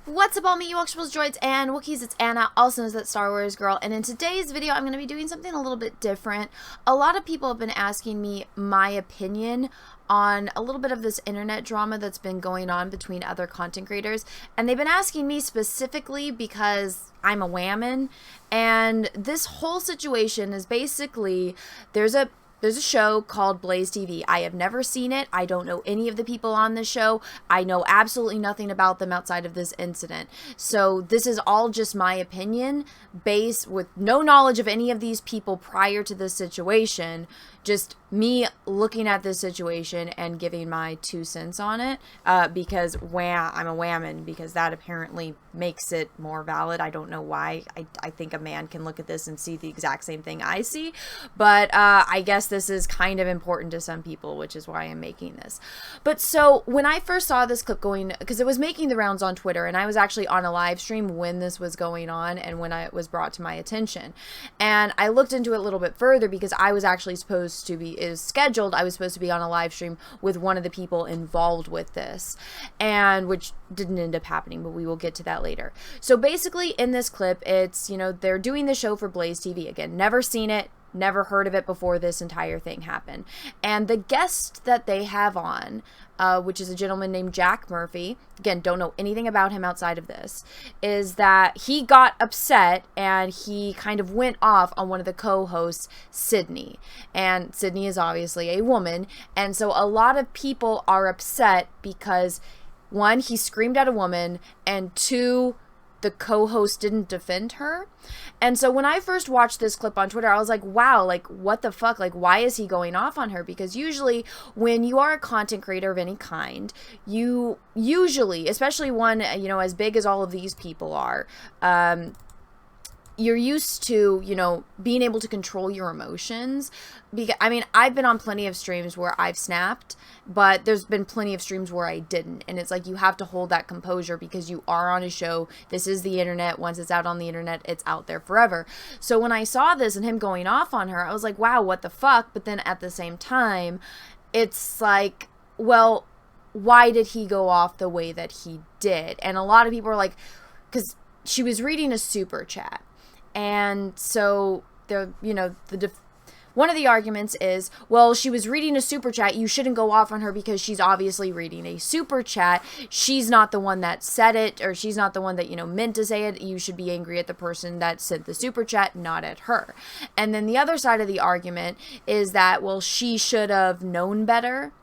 What's up all me Ewoks, droids, and Wookiees, it's Anna, also known as that Star Wars girl, and in today's video I'm going to be doing something a little bit different. A lot of people have been asking me my opinion on a little bit of this internet drama that's been going on between other content creators, and they've been asking me specifically because I'm a whammon, and this whole situation is basically, there's a show called BlazeTV. I have never seen it. I don't know any of the people on the show. I know absolutely nothing about them outside of this incident. So this is all just my opinion, based with no knowledge of any of these people prior to this situation. Just me looking at this situation and giving my 2 cents on it, because I'm a whammon, because that apparently makes it more valid. I don't know why. I think a man can look at this and see the exact same thing I see, but I guess this is kind of important to some people, which is why I'm making this. But so when I first saw this clip going, because it was making the rounds on Twitter, and I was actually on a live stream when this was going on and when it was brought to my attention, and I looked into it a little bit further because I was actually supposed to be, I was supposed to be on a live stream with one of the people involved with this, and which didn't end up happening, but we will get to that later. So basically in this clip, it's, you know, they're doing the show for BlazeTV. Again, never seen it, never heard of it before this entire thing happened. And the guest that they have on, which is a gentleman named Jack Murphy, again, don't know anything about him outside of this, is that he got upset and he kind of went off on one of the co-hosts, Sydney. And Sydney is obviously a woman, and so a lot of people are upset because, one, he screamed at a woman, and two, the co-host didn't defend her. And so when I first watched this clip on Twitter, I was like, wow, like, what the fuck? Like, why is he going off on her? Because usually when you are a content creator of any kind, you usually, especially one, you know, as big as all of these people are, you're used to, you know, being able to control your emotions. Because, I mean, I've been on plenty of streams where I've snapped, but there's been plenty of streams where I didn't. And it's like, you have to hold that composure because you are on a show. This is the internet. Once it's out on the internet, it's out there forever. So when I saw this and him going off on her, I was like, wow, what the fuck? But then at the same time, it's like, well, why did he go off the way that he did? And a lot of people are like, because she was reading a super chat. And so the, you know, one of the arguments is, well, she was reading a super chat. You shouldn't go off on her because she's obviously reading a super chat. She's not the one that said it, or she's not the one that, you know, meant to say it. You should be angry at the person that sent the super chat, not at her. And then the other side of the argument is that, well, she should have known better.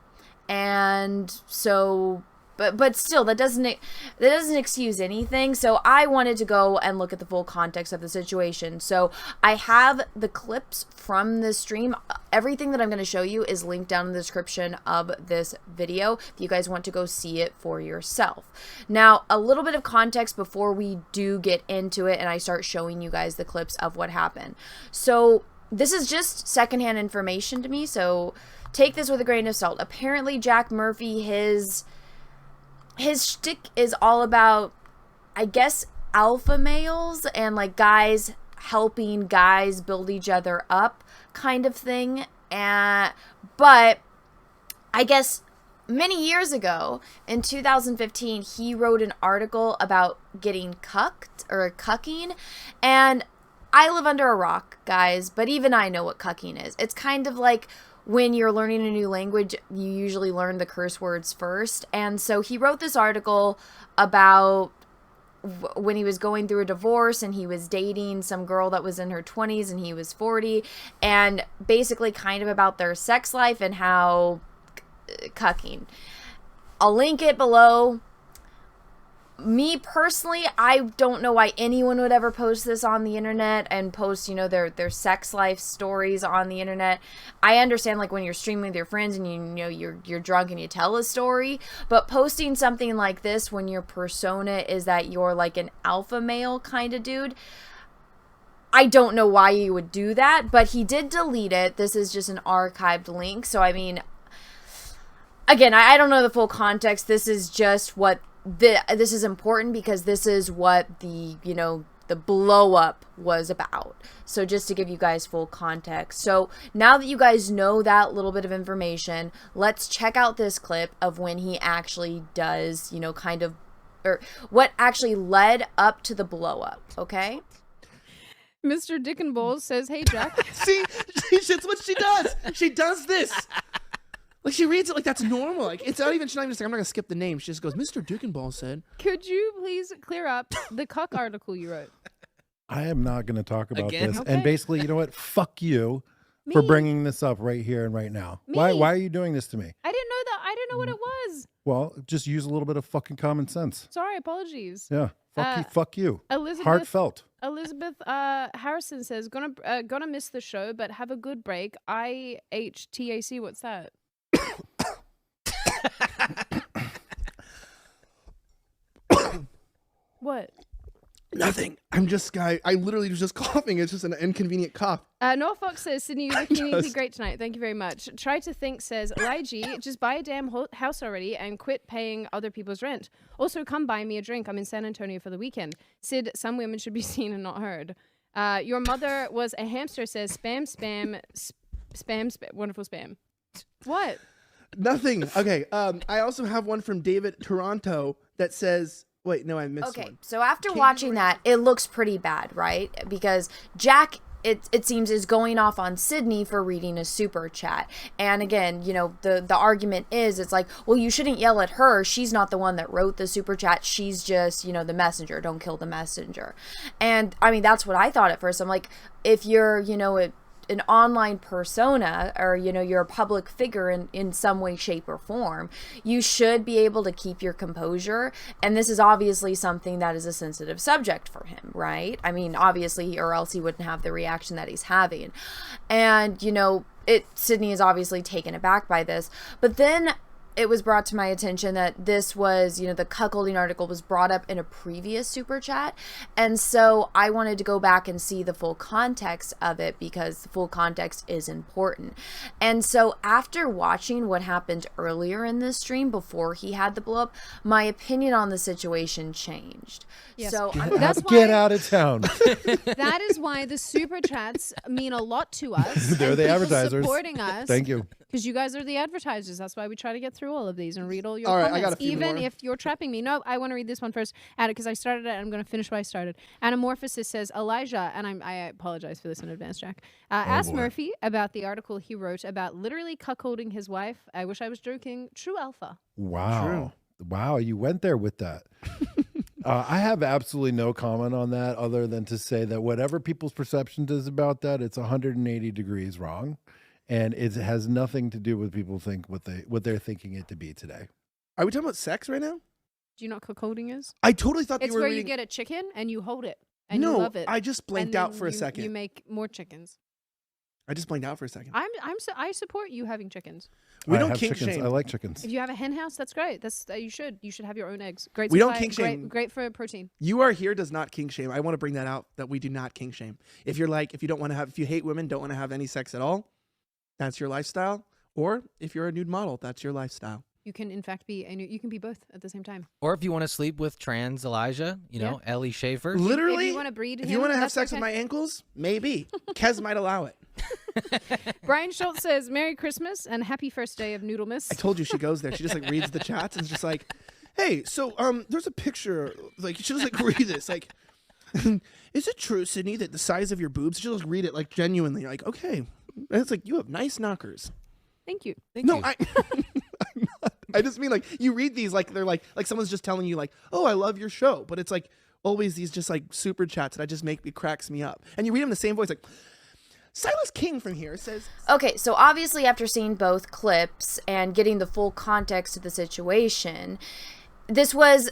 And so, but still, that doesn't excuse anything. So I wanted to go and look at the full context of the situation. So I have the clips from the stream. Everything that I'm going to show you is linked down in the description of this video if you guys want to go see it for yourself. Now, a little bit of context before we do get into it and I start showing you guys the clips of what happened. So this is just secondhand information to me, so take this with a grain of salt. Apparently, Jack Murphy, his shtick is all about, I guess, alpha males and like guys helping guys build each other up kind of thing. But I guess many years ago in 2015, he wrote an article about getting cucked or cucking. And I live under a rock, guys, but even I know what cucking is. It's kind of like when you're learning a new language, you usually learn the curse words first. And so he wrote this article about when he was going through a divorce and he was dating some girl that was in her 20s and he was 40, and basically kind of about their sex life and how cucking. I'll link it below. Me personally, I don't know why anyone would ever post this on the internet and post, you know, their sex life stories on the internet. I understand, like, when you're streaming with your friends and you know you're drunk and you tell a story, but posting something like this when your persona is that you're like an alpha male kind of dude, I don't know why you would do that, but he did delete it. This is just an archived link, so I mean, again, I don't know the full context. This is just what this is important because this is what the, you know, the blow up was about. So just to give you guys full context. So now that you guys know that little bit of information, let's check out this clip of when he actually does, you know, kind of or what actually led up to the blow up, okay? Mr. Dick and Balls says, "Hey Jack." See, that's what she does. She does this. Like she reads it like that's normal. Like it's not even. She's not even saying, "I'm not gonna skip the name." She just goes, "Mr. Dick and Balls said." Could you please clear up the Cuck article you wrote? I am not going to talk about Again? this. Okay. And basically, you know what? Fuck you Me. for bringing this up right here and right now. Me. Why are you doing this to me? I didn't know that. I didn't know what it was. Well, just use a little bit of fucking common sense. Sorry, apologies. Yeah. Fuck you. Elizabeth Heartfelt. Harrison says, gonna miss the show, but have a good break. IHTAC, what's that? What? Nothing. I'm just I literally was just coughing. It's just an inconvenient cough. Norfolk says, Sydney, you're looking really great tonight. Thank you very much. Try to think says, Elijah, just buy a damn house already and quit paying other people's rent. Also, come buy me a drink. I'm in San Antonio for the weekend. Sid, some women should be seen and not heard. Your mother was a hamster says, spam, wonderful spam. What? Nothing. Okay. I also have one from David Toronto that says, wait, no, I missed Okay, one. so after watching that, it looks pretty bad, right? Because Jack, it seems, is going off on Sydney for reading a super chat. And again, you know, the argument is, it's like, well, you shouldn't yell at her. She's not the one that wrote the super chat. She's just, you know, the messenger. Don't kill the messenger. And I mean, that's what I thought at first. I'm like, if you're, you know, an online persona, or you know, you're a public figure in some way, shape, or form, you should be able to keep your composure. And this is obviously something that is a sensitive subject for him, right? I mean, obviously, or else he wouldn't have the reaction that he's having. And you know, Sydney is obviously taken aback by this, but then it was brought to my attention that this was, you know, the cuckolding article was brought up in a previous super chat. And so I wanted to go back and see the full context of it, because the full context is important. And so after watching what happened earlier in this stream before he had the blow up, my opinion on the situation changed. Yes. So Get out of town. That is why the super chats mean a lot to us. They're and the people advertisers. supporting us. Thank you. Because you guys are the advertisers. That's why we try to get through all of these and read all your All right, I comments. got a few Even more. if you're trapping me. No, I want to read this one first. Because I started it, and I'm going to finish what I started. Anamorphosis says, Elijah, and I apologize for this in advance, Jack. Asked boy. Murphy about the article he wrote about literally cuckolding his wife. I wish I was joking. True alpha. Wow. True. Wow, you went there with that. I have absolutely no comment on that, other than to say that whatever people's perception is about that, it's 180 degrees wrong. And it has nothing to do with people think what they're thinking it to be today. Are we talking about sex right now? Do you know what cuckolding is? I totally thought It's you were where reading. you get a chicken and you hold it. And no, you love it. I just blanked and out then for a you- second. You make more chickens. I just blanked out for a second. I support you having chickens. We I don't have kink chickens. shame. I like chickens. If you have a hen house, that's great. That's you should have your own eggs. Great. We don't supply- kink shame. Great for protein. You are here does not kink shame. I want to bring that out, that we do not kink shame. If you're like, if you don't want to have, if you hate women, don't want to have any sex at all, that's your lifestyle. Or if you're a nude model, that's your lifestyle. You can in fact be, and you can be both at the same time. Or if you want to sleep with trans Elijah, you know, Ellie Schaefer. Literally, if you want to breed if him, you want to have that's sex okay. with my ankles, maybe. Kez might allow it. Brian Schultz says, "Merry Christmas and happy first day of Noodlemas." I told you she goes there. She just like reads the chats and is just like, hey, so there's a picture. Like she just like read this. Like, is it true, Sydney, that the size of your boobs? She'll just read it like genuinely. Like, okay. And it's like, you have nice knockers. Thank you. Thank No, you. I'm not. I just mean like you read these like they're like someone's just telling you like, oh, I love your show, but it's like always these just like super chats that it cracks me up, and you read them in the same voice like. Silas King from here says, okay, so obviously after seeing both clips and getting the full context of the situation, this was,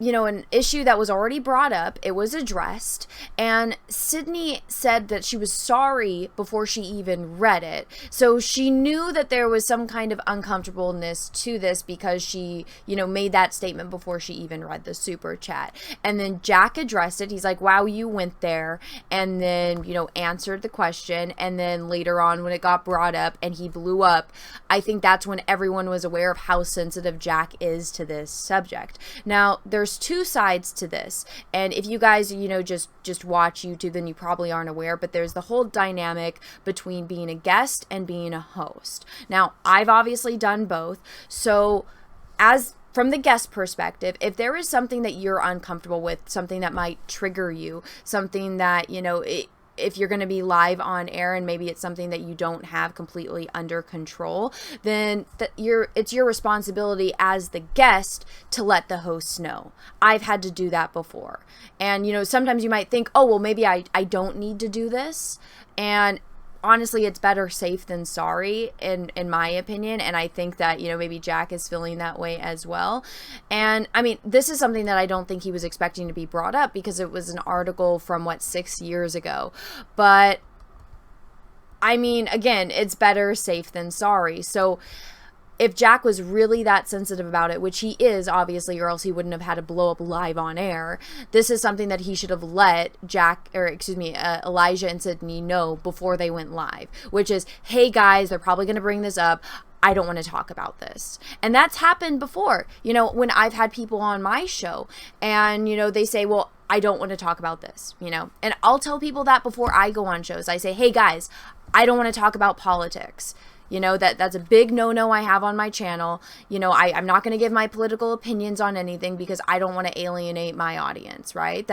you know, an issue that was already brought up. It was addressed, and Sydney said that she was sorry before she even read it. So she knew that there was some kind of uncomfortableness to this because she, you know, made that statement before she even read the super chat. And then Jack addressed it. He's like, wow, you went there, and then, you know, answered the question. And then later on when it got brought up and he blew up, I think that's when everyone was aware of how sensitive Jack is to this subject. Now, there's two sides to this, and if you guys, you know, just watch YouTube, then you probably aren't aware, but there's the whole dynamic between being a guest and being a host. Now, I've obviously done both, so as from the guest perspective, if there is something that you're uncomfortable with, something that might trigger you, something that, if you're going to be live on air and maybe it's something that you don't have completely under control, then it's your responsibility as the guest to let the hosts know. I've had to do that before. And, sometimes you might think, oh, well, maybe I don't need to do this. And honestly, it's better safe than sorry in my opinion. And I think that, maybe Jack is feeling that way as well. And I mean, this is something that I don't think he was expecting to be brought up because it was an article from 6 years ago. But I mean, again, it's better safe than sorry. So if Jack was really that sensitive about it, which he is obviously, or else he wouldn't have had to blow up live on air, this is something that he should have let Elijah and Sydney know before they went live, which is, hey guys, they're probably going to bring this up. I don't want to talk about this. And that's happened before, when I've had people on my show and, they say, well, I don't want to talk about this, and I'll tell people that before I go on shows. I say, hey guys, I don't want to talk about politics. That's a big no-no I have on my channel. I'm not going to give my political opinions on anything because I don't want to alienate my audience, right?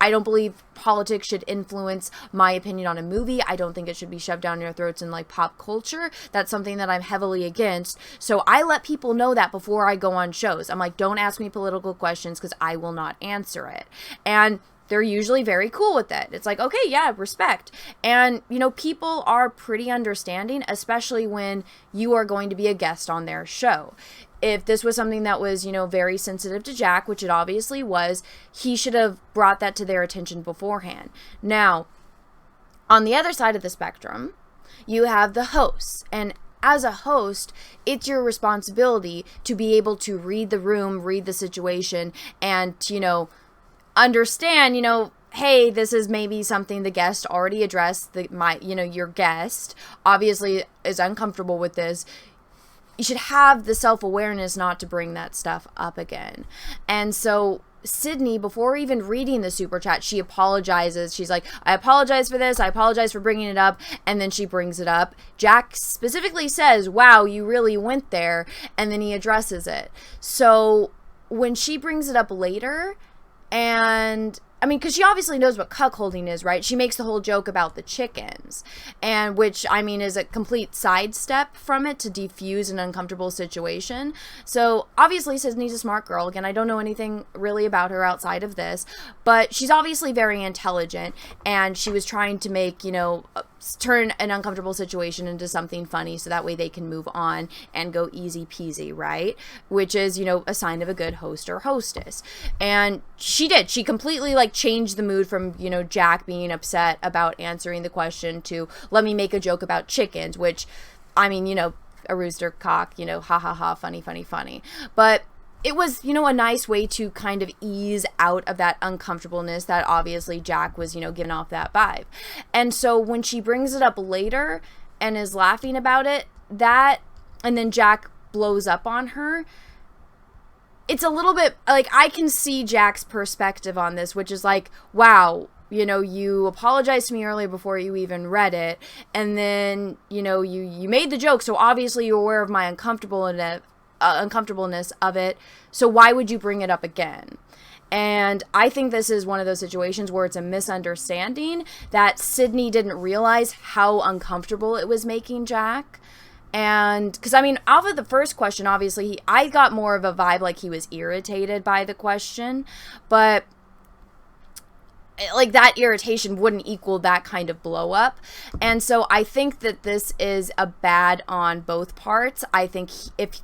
I don't believe politics should influence my opinion on a movie. I don't think it should be shoved down your throats in pop culture. That's something that I'm heavily against. So I let people know that before I go on shows. I'm like, don't ask me political questions because I will not answer it. And they're usually very cool with it. It's like, okay, yeah, respect. And, people are pretty understanding, especially when you are going to be a guest on their show. If this was something that was, very sensitive to Jack, which it obviously was, he should have brought that to their attention beforehand. Now, on the other side of the spectrum, you have the hosts. And as a host, it's your responsibility to be able to read the room, read the situation, and, understand, hey, this is maybe something the guest already addressed, your guest obviously is uncomfortable with this. You should have the self-awareness not to bring that stuff up again. And so Sydney, before even reading the super chat, she apologizes. She's like, I apologize for this. I apologize for bringing it up. And then she brings it up. Jack specifically says, wow, you really went there. And then he addresses it. So when she brings it up later, and I mean, because she obviously knows what cuckolding is, right? She makes the whole joke about the chickens, and which, I mean, is a complete sidestep from it to defuse an uncomfortable situation. So obviously Sydney's a smart girl. Again, I don't know anything really about her outside of this, but she's obviously very intelligent, and she was trying to make, turn an uncomfortable situation into something funny so that way they can move on and go easy peasy, right? Which is, a sign of a good host or hostess. And she did. She completely changed the mood from, Jack being upset about answering the question to let me make a joke about chickens, which, I mean, a rooster cock, ha ha ha, funny, funny, funny. But it was, a nice way to kind of ease out of that uncomfortableness that obviously Jack was, giving off that vibe. And so when she brings it up later and is laughing about it, and then Jack blows up on her, it's a little bit, I can see Jack's perspective on this, which is wow, you apologized to me earlier before you even read it, and then, you made the joke, so obviously you're aware of my uncomfortableness of it, so why would you bring it up again? And I think this is one of those situations where it's a misunderstanding that Sydney didn't realize how uncomfortable it was making Jack. And because, I mean, off of the first question, obviously, I got more of a vibe like he was irritated by the question, but that irritation wouldn't equal that kind of blow up. And so I think that this is a bad on both parts. I think if,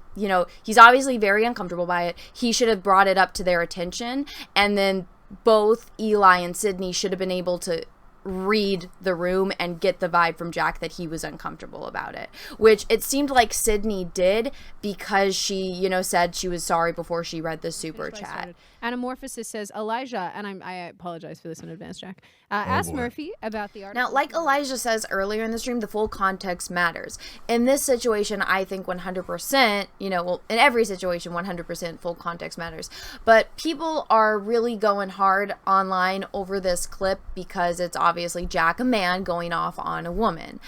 he's obviously very uncomfortable by it, he should have brought it up to their attention. And then both Eli and Sydney should have been able to read the room and get the vibe from Jack that he was uncomfortable about it, which it seemed like Sydney did because she, said she was sorry before she read the super chat. Anamorphosis says, Elijah, and I apologize for this in advance, Jack, asked Murphy about the article. Now, like Elijah says earlier in the stream, the full context matters. In this situation, I think 100%, in every situation, 100% full context matters. But people are really going hard online over this clip because it's obviously Jack, a man, going off on a woman.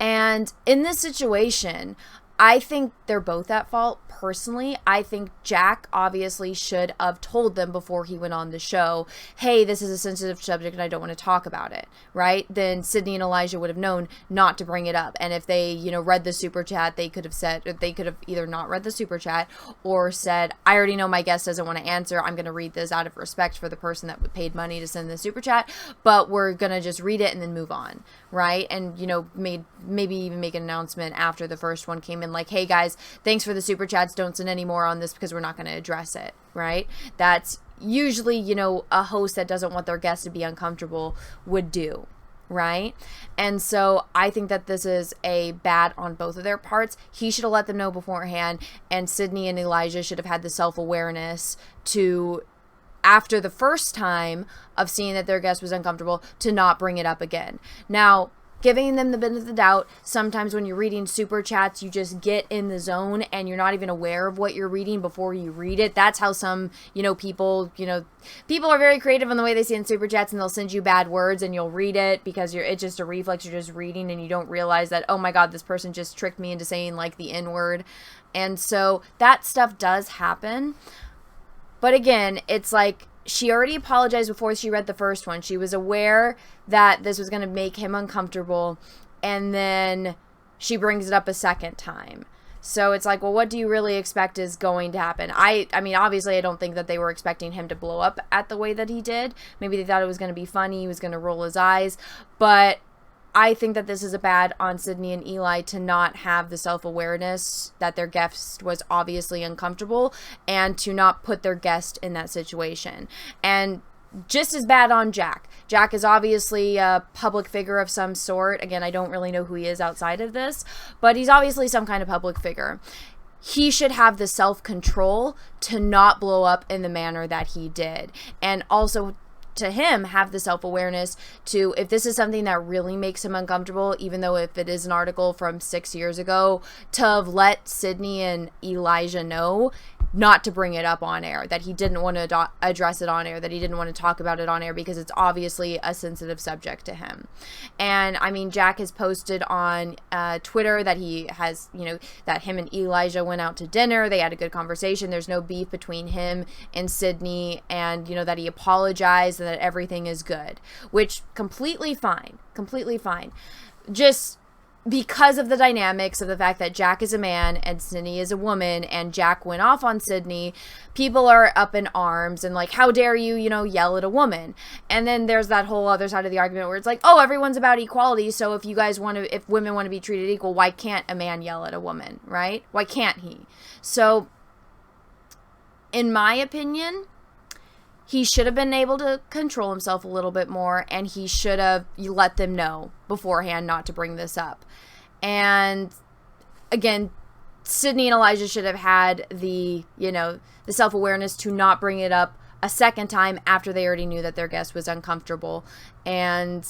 And in this situation, I think they're both at fault. Personally, I think Jack obviously should have told them before he went on the show, hey, this is a sensitive subject and I don't want to talk about it, right? Then Sydney and Elijah would have known not to bring it up. And if they, read the super chat, they could have either not read the super chat or said, I already know my guest doesn't want to answer. I'm going to read this out of respect for the person that paid money to send the super chat, but we're going to just read it and then move on, right? And, maybe even make an announcement after the first one came in, like, hey guys, thanks for the super chats. Don't send any more on this because we're not going to address it, right? That's usually, a host that doesn't want their guests to be uncomfortable would do, right? And so I think that this is a bad on both of their parts. He should have let them know beforehand, and Sydney and Elijah should have had the self-awareness to, after the first time of seeing that their guest was uncomfortable, to not bring it up again. Now, giving them the benefit of the doubt, sometimes when you're reading super chats, you just get in the zone and you're not even aware of what you're reading before you read it. That's how some, people are very creative in the way they send super chats, and they'll send you bad words and you'll read it because it's just a reflex. You're just reading and you don't realize that, oh my God, this person just tricked me into saying like the N word. And so that stuff does happen. But again, it's like, she already apologized before she read the first one. She was aware that this was going to make him uncomfortable, and then she brings it up a second time. So it's like, well, what do you really expect is going to happen? I mean, obviously, I don't think that they were expecting him to blow up at the way that he did. Maybe they thought it was going to be funny. He was going to roll his eyes. But I think that this is a bad on Sydney and Eli to not have the self-awareness that their guest was obviously uncomfortable, and to not put their guest in that situation. And just as bad on Jack. Jack is obviously a public figure of some sort. Again, I don't really know who he is outside of this, but he's obviously some kind of public figure. He should have the self-control to not blow up in the manner that he did. And also, to him, have the self-awareness to, if this is something that really makes him uncomfortable, even though if it is an article from 6 years ago, to have let Sydney and Elijah know not to bring it up on air, that he didn't want to address it on air, that he didn't want to talk about it on air because it's obviously a sensitive subject to him. And I mean, Jack has posted on Twitter that he has, that him and Elijah went out to dinner. They had a good conversation. There's no beef between him and Sydney, and, that he apologized and that everything is good, which completely fine. Just because of the dynamics of the fact that Jack is a man and Sydney is a woman, and Jack went off on Sydney, people are up in arms and like, how dare you, yell at a woman? And then there's that whole other side of the argument where it's like, oh, everyone's about equality. So if women want to be treated equal, why can't a man yell at a woman, right? Why can't he? So in my opinion, he should have been able to control himself a little bit more, and he should have let them know beforehand not to bring this up. And again, Sydney and Elijah should have had the self-awareness to not bring it up a second time after they already knew that their guest was uncomfortable. And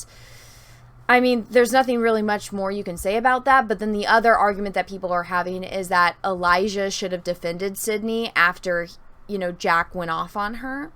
I mean, there's nothing really much more you can say about that. But then the other argument that people are having is that Elijah should have defended Sydney after, Jack went off on her.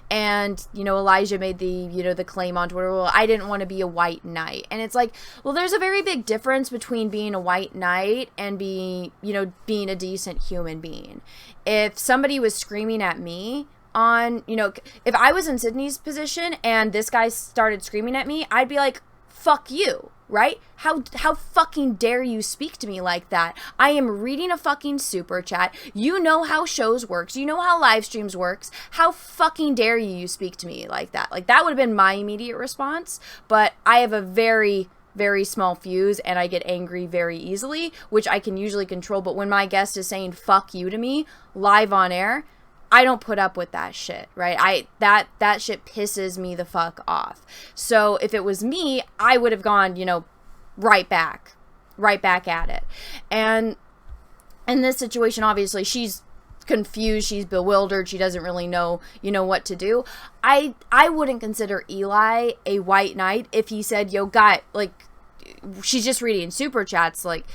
And, Elijah made the claim on Twitter, well, I didn't want to be a white knight. And it's like, well, there's a very big difference between being a white knight and being a decent human being. If somebody was screaming at me on, if I was in Sydney's position and this guy started screaming at me, I'd be like, fuck you. Right? How fucking dare you speak to me like that? I am reading a fucking super chat. You know how shows works. You know how live streams works. How fucking dare you speak to me like that? Like, that would have been my immediate response. But I have a very, very small fuse, and I get angry very easily, which I can usually control. But when my guest is saying fuck you to me live on air, I don't put up with that shit, right? That shit pisses me the fuck off. So if it was me, I would have gone, right back at it. And in this situation, obviously, she's confused, she's bewildered, she doesn't really know, what to do. I wouldn't consider Eli a white knight if he said, yo, guy, like, she's just reading super chats, like,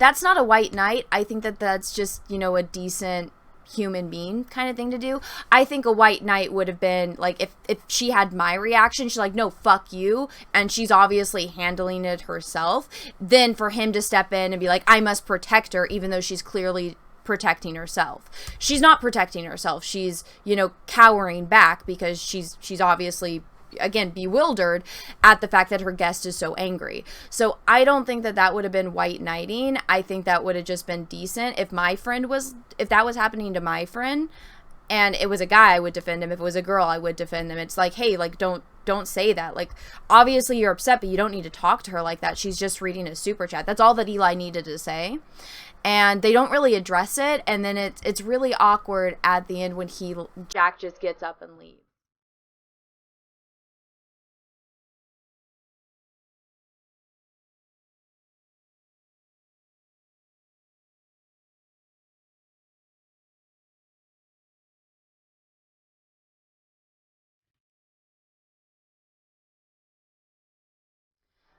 that's not a white knight. I think that that's just, a decent human being kind of thing to do. I think a white knight would have been like, if she had my reaction, she's like, no, fuck you, and she's obviously handling it herself, then for him to step in and be like, I must protect her, even though she's clearly protecting herself. She's not protecting herself. She's, you know, cowering back because she's obviously, again, bewildered at the fact that her guest is so angry. So I don't think that would have been white knighting. I think that would have just been decent. If that was happening to my friend and it was a guy, I would defend him. If it was a girl, I would defend them. It's like, hey, like, don't say that. Like, obviously you're upset, but you don't need to talk to her like that. She's just reading a super chat. That's all that Eli needed to say. And they don't really address it, and then it's really awkward at the end when Jack just gets up and leaves.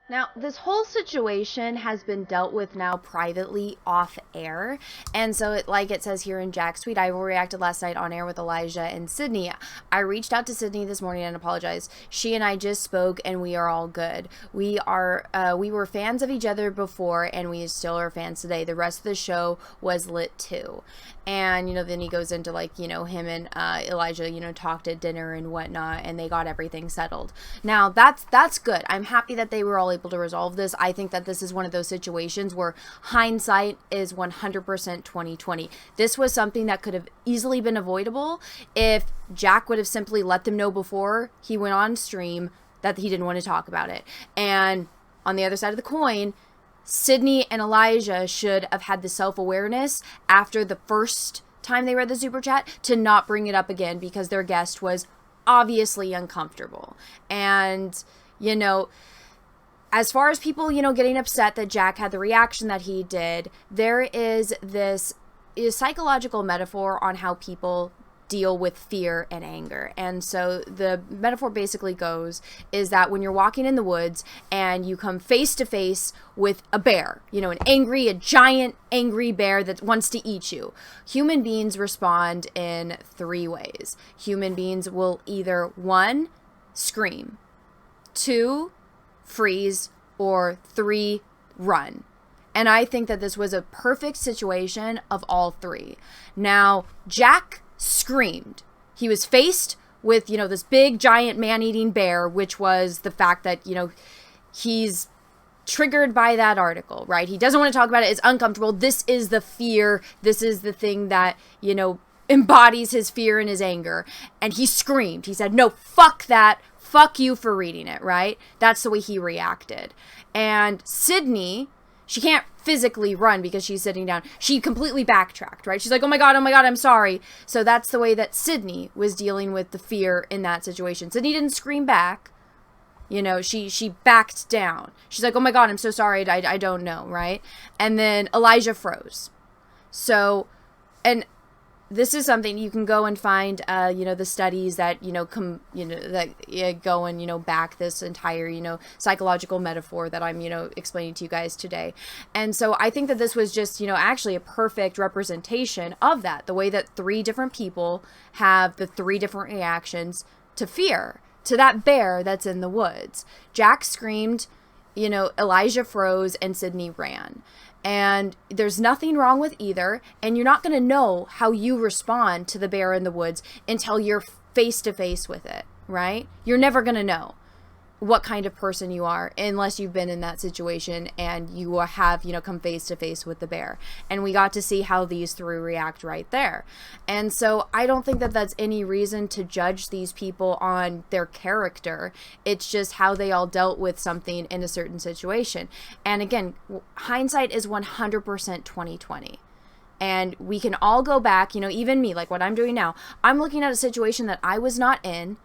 Now, this whole situation has been dealt with now privately off air. And so, like it says here in Jack's tweet, I overreacted last night on air with Elijah and Sydney. I reached out to Sydney this morning and apologized. She and I just spoke and we are all good. We were fans of each other before and we still are fans today. The rest of the show was lit too. And, you know, then he goes into, like, you know, him and Elijah, you know, talked at dinner and whatnot, and they got everything settled. Now, that's good. I'm happy that they were all able to resolve this. I think that this is one of those situations where hindsight is 100% 2020. This was something that could have easily been avoidable if Jack would have simply let them know before he went on stream that he didn't want to talk about it. And on the other side of the coin, Sydney and Elijah should have had the self-awareness after the first time they read the super chat to not bring it up again because their guest was obviously uncomfortable. And, you know, as far as people, you know, getting upset that Jack had the reaction that he did, there is this psychological metaphor on how people deal with fear and anger. And so the metaphor basically goes is that when you're walking in the woods and you come face to face with a bear, you know, a giant angry bear that wants to eat you, human beings respond in 3 ways. Human beings will either 1, scream, 2, freeze, or 3, run. And I think that this was a perfect situation of all 3. Now, Jack screamed. He was faced with, you know, this big giant man-eating bear, which was the fact that, you know, he's triggered by that article, right? He doesn't want to talk about it. It's uncomfortable. This is the fear. This is the thing that, you know, embodies his fear and his anger. And he screamed. He said, no, fuck that. Fuck you for reading it, right? That's the way he reacted. And Sydney, she can't physically run because she's sitting down. She completely backtracked, right? She's like, oh my God, I'm sorry. So that's the way that Sydney was dealing with the fear in that situation. Sydney didn't scream back. You know, she backed down. She's like, oh my God, I'm so sorry. I don't know, right? And then Elijah froze. So, and this is something you can go and find, you know, the studies that, you know, go and, you know, back this entire, you know, psychological metaphor that I'm, you know, explaining to you guys today. And so I think that this was just, you know, actually a perfect representation of that, the way that 3 different people have the 3 different reactions to fear, to that bear that's in the woods. Jack screamed, you know, Elijah froze, and Sydney ran. And there's nothing wrong with either. And you're not going to know how you respond to the bear in the woods until you're face to face with it, right? You're never going to know what kind of person you are unless you've been in that situation and you have, you know, come face to face with the bear. And we got to see how these 3 react right there. And so I don't think that that's any reason to judge these people on their character. It's just how they all dealt with something in a certain situation. And again, hindsight is 100% 2020. And we can all go back, you know, even me, like what I'm doing now. I'm looking at a situation that I was not in,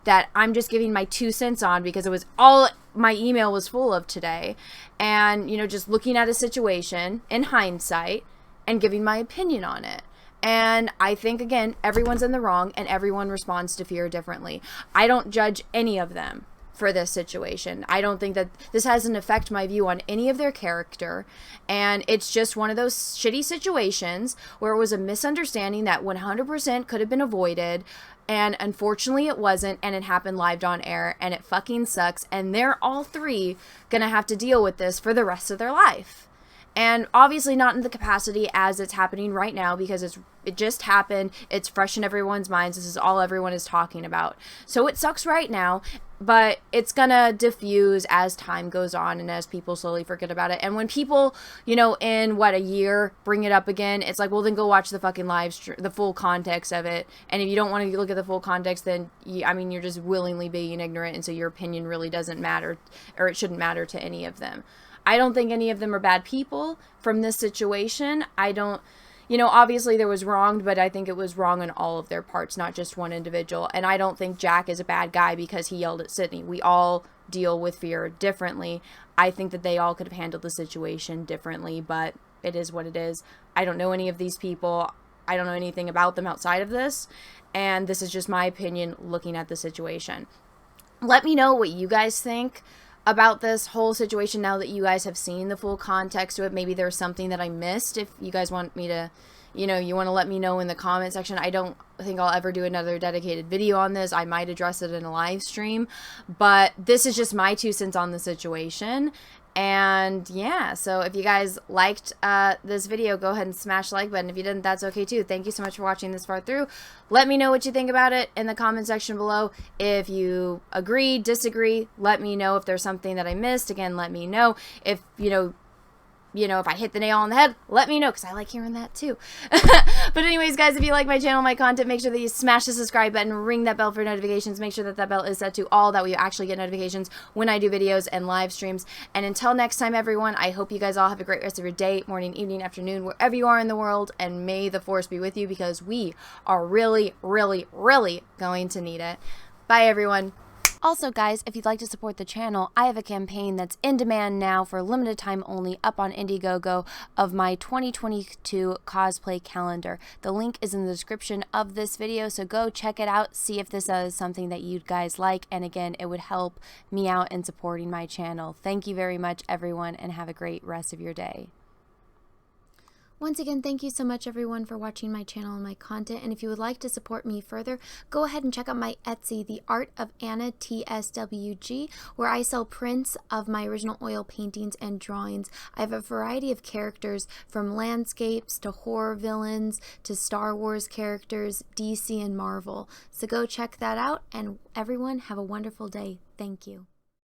that I'm just giving my 2 cents on because it was all my email was full of today. And, you know, just looking at a situation in hindsight and giving my opinion on it. And I think, again, everyone's in the wrong and everyone responds to fear differently. I don't judge any of them. for this situation. I don't think that this has an effect my view on any of their character, and it's just one of those shitty situations where it was a misunderstanding that 100% could have been avoided, and unfortunately it wasn't, and it happened live on air, and it fucking sucks, and they're all three gonna have to deal with this for the rest of their life. And obviously not in the capacity as it's happening right now, because it just happened. It's fresh in everyone's minds. This is all everyone is talking about. So it sucks right now, but it's gonna diffuse as time goes on and as people slowly forget about it. And when people, you know, in a year bring it up again, it's like, well, then go watch the fucking live stream, the full context of it. And if you don't want to look at the full context, then you're just willingly being ignorant, and so your opinion really doesn't matter, or it shouldn't matter to any of them. I don't think any of them are bad people from this situation. I don't, obviously there was wronged, but I think it was wrong on all of their parts, not just one individual. And I don't think Jack is a bad guy because he yelled at Sydney. We all deal with fear differently. I think that they all could have handled the situation differently, but it is what it is. I don't know any of these people. I don't know anything about them outside of this. And this is just my opinion looking at the situation. Let me know what you guys think about this whole situation now that you guys have seen the full context to it. Maybe there's something that I missed. If you guys want me to, you want to let me know in the comment section. I don't think I'll ever do another dedicated video on this. I might address it in a live stream, but this is just my 2 cents on the situation. And yeah, so if you guys liked this video, go ahead and smash the like button. If you didn't, that's okay too. Thank you so much for watching this far through. Let me know what you think about it in the comment section below. If you agree, disagree, let me know. If there's something that I missed, again, let me know. If if I hit the nail on the head, let me know, because I like hearing that too. But anyways, guys, if you like my channel, my content, make sure that you smash the subscribe button, ring that bell for notifications, make sure that that bell is set to all, that way you actually get notifications when I do videos and live streams. And until next time, everyone, I hope you guys all have a great rest of your day, morning, evening, afternoon, wherever you are in the world, and may the force be with you, because we are really, really, really going to need it. Bye, everyone. Also, guys, if you'd like to support the channel, I have a campaign that's in demand now for a limited time only up on IndieGoGo of my 2022 cosplay calendar. The link is in the description of this video, so go check it out, see if this is something that you guys like, and again, it would help me out in supporting my channel. Thank you very much, everyone, and have a great rest of your day. Once again, thank you so much, everyone, for watching my channel and my content. And if you would like to support me further, go ahead and check out my Etsy, The Art of Anna, TSWG, where I sell prints of my original oil paintings and drawings. I have a variety of characters, from landscapes to horror villains to Star Wars characters, DC and Marvel. So go check that out, and everyone, have a wonderful day. Thank you.